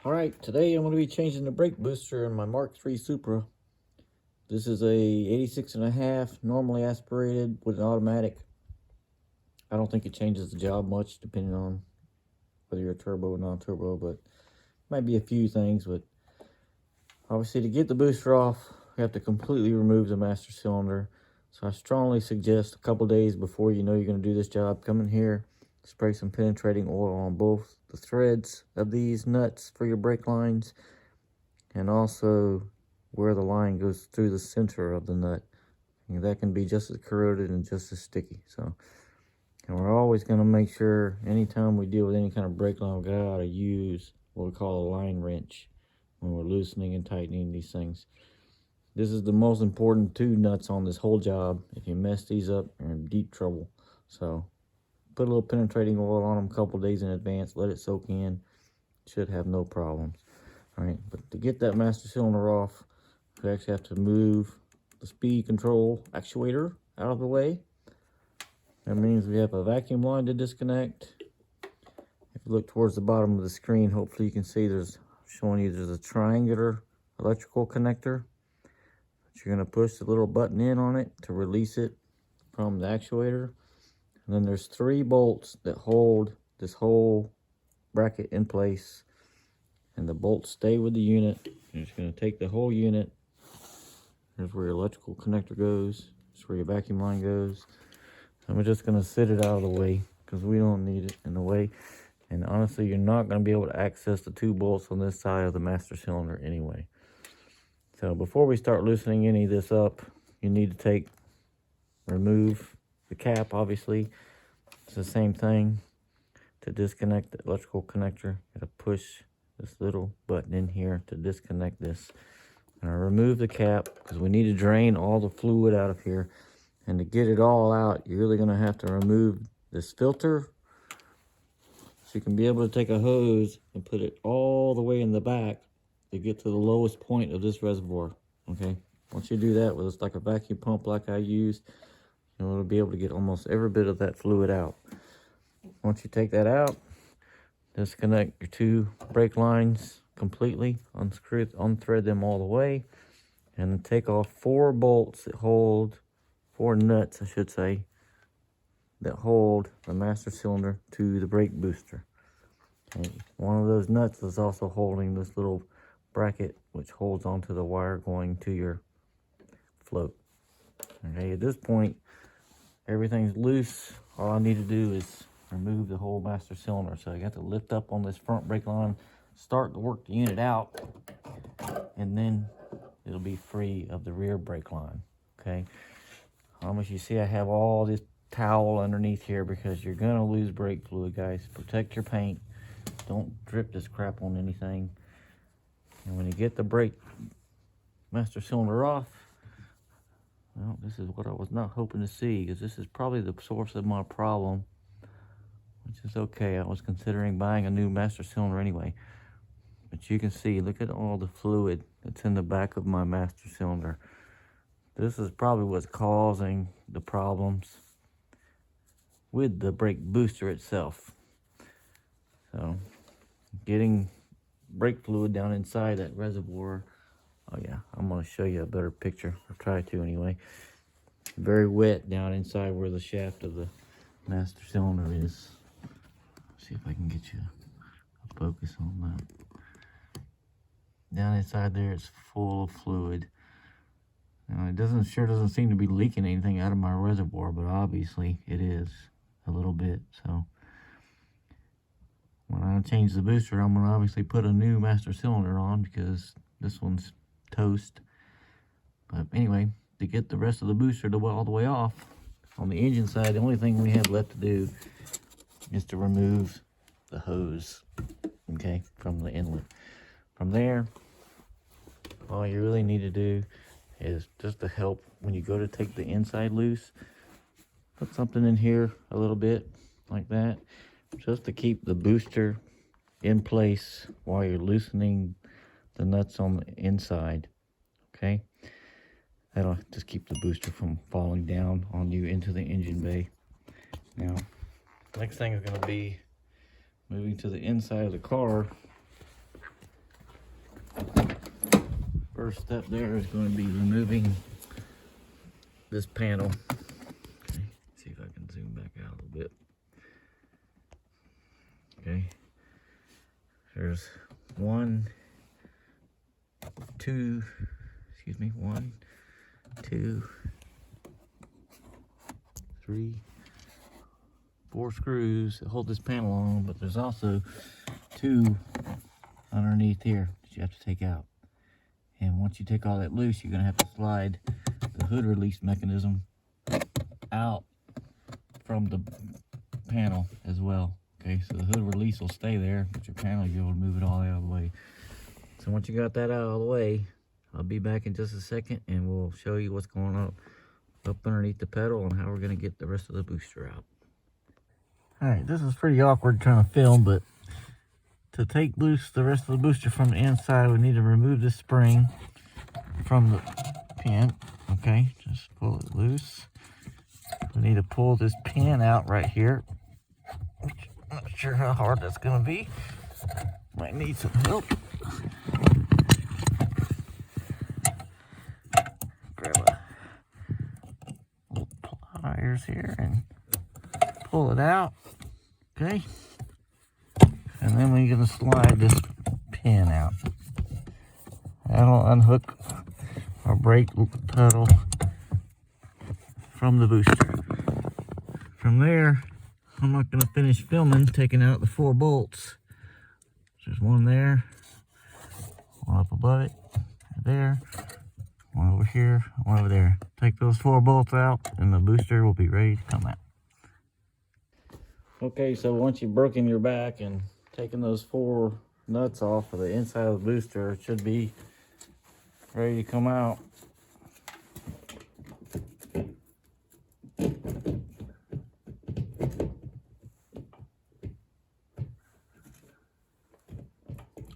Alright, today I'm going to be changing the brake booster in my MK3 Supra. This is a 86.5, normally aspirated with an automatic. I don't think it changes the job much depending on whether you're a turbo or non-turbo, but might be a few things. But obviously to get the booster off, you have to completely remove the master cylinder. So I strongly suggest a couple days before you know you're going to do this job, come in here, spray some penetrating oil on both the threads of these nuts for your brake lines, and also where the line goes through the center of the nut. And that can be just as corroded and just as sticky. So, and we're always going to make sure anytime we deal with any kind of brake line, we got to use what we call a line wrench when we're loosening and tightening these things. This is the most important two nuts on this whole job. If you mess these up, you're in deep trouble. So put a little penetrating oil on them a couple days in advance, let it soak in. Should have no problems. All right, but to get that master cylinder off, we actually have to move the speed control actuator out of the way. That means we have a vacuum line to disconnect. If you look towards the bottom of the screen, hopefully you can see there's a triangular electrical connector. You're going to push the little button in on it to release it from the actuator. And then there's 3 bolts that hold this whole bracket in place. And the bolts stay with the unit. You're just going to take the whole unit. Here's where your electrical connector goes. That's where your vacuum line goes. And we're just going to sit it out of the way because we don't need it in the way. And honestly, you're not going to be able to access the 2 bolts on this side of the master cylinder anyway. So before we start loosening any of this up, you need to remove the cap, obviously. It's the same thing. To disconnect the electrical connector, you gotta push this little button in here to disconnect this. And I remove the cap because we need to drain all the fluid out of here. And to get it all out, you're really gonna have to remove this filter. So you can be able to take a hose and put it all the way in the back to get to the lowest point of this reservoir. Okay, once you do that with it's like a vacuum pump like I used, you'll be able to get almost every bit of that fluid out. Once you take that out, disconnect your 2 brake lines completely, unthread them all the way, and then take off 4 bolts that hold, 4 nuts I should say, that hold the master cylinder to the brake booster. Okay. One of those nuts is also holding this little bracket which holds onto the wire going to your float. Okay, at this point everything's loose. All I need to do is remove the whole master cylinder. So I got to lift up on this front brake line, start to work the unit out, and then it'll be free of the rear brake line. Okay, almost you see I have all this towel underneath here because you're gonna lose brake fluid, guys. Protect your paint. Don't drip this crap on anything. And when you get the brake master cylinder off, well, this is what I was not hoping to see, because this is probably the source of my problem, which is okay. I was considering buying a new master cylinder anyway. But you can see, look at all the fluid that's in the back of my master cylinder. This is probably what's causing the problems with the brake booster itself. So, getting brake fluid down inside that reservoir. Oh yeah, I'm going to show you a better picture, or try to anyway. Very wet down inside where the shaft of the master cylinder is. See if I can get you a focus on that. Down inside there, it's full of fluid. Now, it sure doesn't seem to be leaking anything out of my reservoir, but obviously it is a little bit. So when I change the booster, I'm going to obviously put a new master cylinder on because this one's toast. But anyway, to get the rest of the booster all the way off, on the engine side, the only thing we have left to do is to remove the hose, okay, from the inlet. From there, all you really need to do is just to help when you go to take the inside loose, put something in here a little bit like that, just to keep the booster in place while you're loosening the nuts on the inside. Okay, that'll just keep the booster from falling down on you into the engine bay. Now, next thing is going to be moving to the inside of the car first step there is going to be removing this panel. Okay, see if I can zoom back out a little bit. Okay, there's one, two, one, two, three, 4 screws that hold this panel on, but there's also 2 underneath here that you have to take out. And once you take all that loose, you're going to have to slide the hood release mechanism out from the panel as well. Okay, so the hood release will stay there, but your panel, you'll be able to move it all out of the way. So once you got that out of the way, I'll be back in just a second and we'll show you what's going on up underneath the pedal and how we're going to get the rest of the booster out. Alright, this is pretty awkward trying to film, but to take loose the rest of the booster from the inside, we need to remove this spring from the pin. Okay, just pull it loose. We need to pull this pin out right here. I'm not sure how hard that's going to be. Might need some help. Grab a little pliers here and pull it out. Okay. And then we're going to slide this pin out. That'll unhook our brake pedal from the booster. From there, I'm not going to finish filming taking out the 4 bolts. There's one there, one up above it, there, one over here, one over there. Take those 4 bolts out and the booster will be ready to come out. Okay, so once you've broken your back and taken those 4 nuts off of the inside of the booster, it should be ready to come out.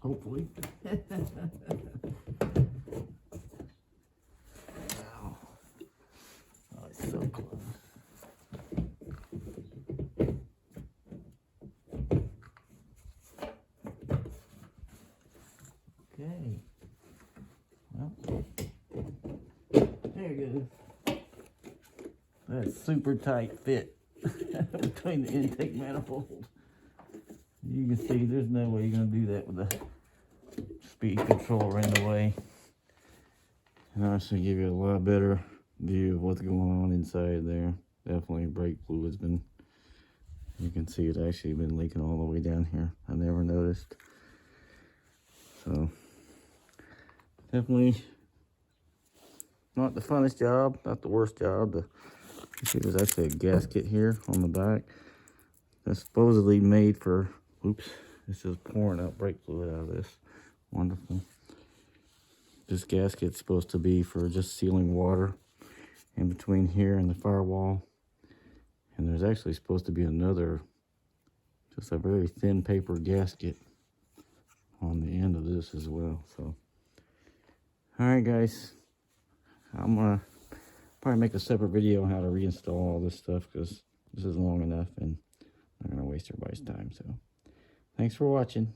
Hopefully. Wow. Oh, it's so close. Okay. Well, there you go. That's super tight fit between the intake manifold. You can see there's no way you're going to do that with the speed controller in the way. And I'll actually give you a lot better view of what's going on inside there. Definitely brake fluid's been, you can see it actually been leaking all the way down here. I never noticed. So, definitely not the funnest job, not the worst job. You see there's actually a gasket here on the back. That's supposedly made for, oops, this is pouring out brake fluid out of this. Wonderful. This gasket's supposed to be for just sealing water in between here and the firewall. And there's actually supposed to be another, just a very thin paper gasket on the end of this as well. So, alright guys, I'm gonna probably make a separate video on how to reinstall all this stuff because this is long enough and I'm not gonna waste everybody's time. So, thanks for watching.